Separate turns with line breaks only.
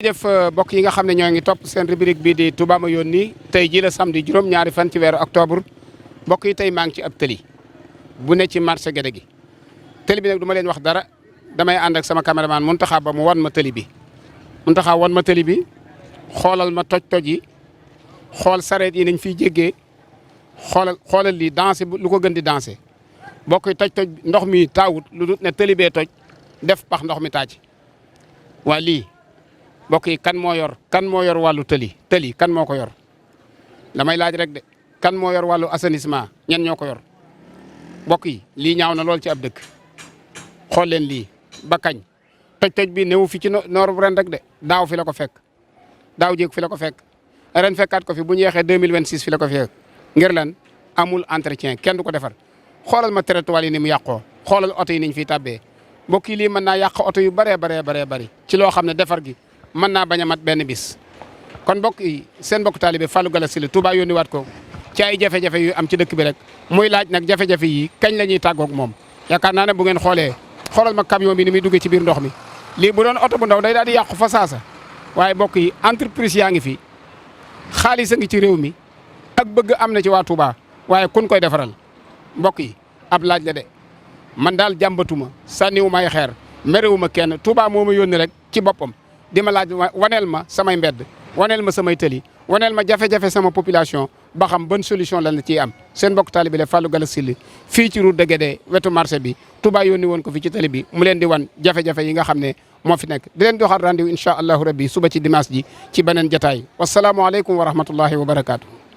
jërëjëf mbokk yi nga xam ne ñoo ngi topp seen rubrique bii di Touba ma yónni tey jii la samedi juróom-ñaari fan ci weeru octobre mbokk yi tey maa ngi ci ab tëli bu ne ci marché Guédé gi tëli bi nag du ma leen wax dara damay ànd ak sama caméraman Mountakha ba mu wan ma tëli bi Mountakha wan ma tëli bi xoolal ma toj-toj yi xool sareet yi nañ fiy jéggee xoolal lii dansé lu ko gën di dansé mbokk yi toj-toj ndox mi taawut lu dul ne tëli bee toj def pax ndox mi taaj waa lii mbokk yi kan moo yor wàllu tëli kan moo ko yor damay laaj rek de kan moo yor wàllu assainissement ñen ñoo ko yor mbokk yi lii ñaaw na lool ci ab dëkk xool leen lii ba kañ toj-toj bi newu fi ci noor ren rek de daaw fi la ko fekk daaw jéeg fi la ko fekk ren fekkaat ko fi bu ñu yeexee 2026 fi la ko fekk ngir lan amul entretien kenn du ko defar xoolal ma trottoir yi ni mu yàqoo xoolal oto yi niñ fiy tàbbee mbokk yi lii mën naa yàq oto yu baree bari ci loo xam ne defar gi mën naa bañ a mat benn bis kon mbokk yi seen mbokk taalibe Fallou Galass Syll Touba yónni waat ko ci ay jafe-jafe yu am ci dëkk bi rek muy laaj nag jafe-jafe yi kañ la ñuy tàggoog moom yaakaar naa ne bu ngeen xoolal ma camion bi ni muy duggee ci biir ndox mi lii bu doon oto bu ndaw day daal di yàqu fa saasa waaye mbokk yi entreprise yaa ngi fi xaalis a ngi ci réew mi ak bëgg am na ci waa Touba waaye kun koy defaral mbokk yi ab laaj la de man daal jàmbatuma sànniwu may xeer merewuma kenn Touba moo ma yónni rek ci boppam di ma laaj waneel ma samay mbedd waneel ma samay tëli waneel ma jafe-jafe sama population ba xam ban solution lan la ciy am seen mbokk taalibe la Fallou Galass Syll fii ci route de Guédé wetu marché bi Touba yónni woon ko fii ci tëli bi mu leen di wan jafe-jafe yi nga xam ne moo fi nekk di leen joxaat rendez-vous incha allahu rabbi suba ci dimanche ji ci beneen jataay wasalaamualeykum wa rahmatullahi wa barakaatu.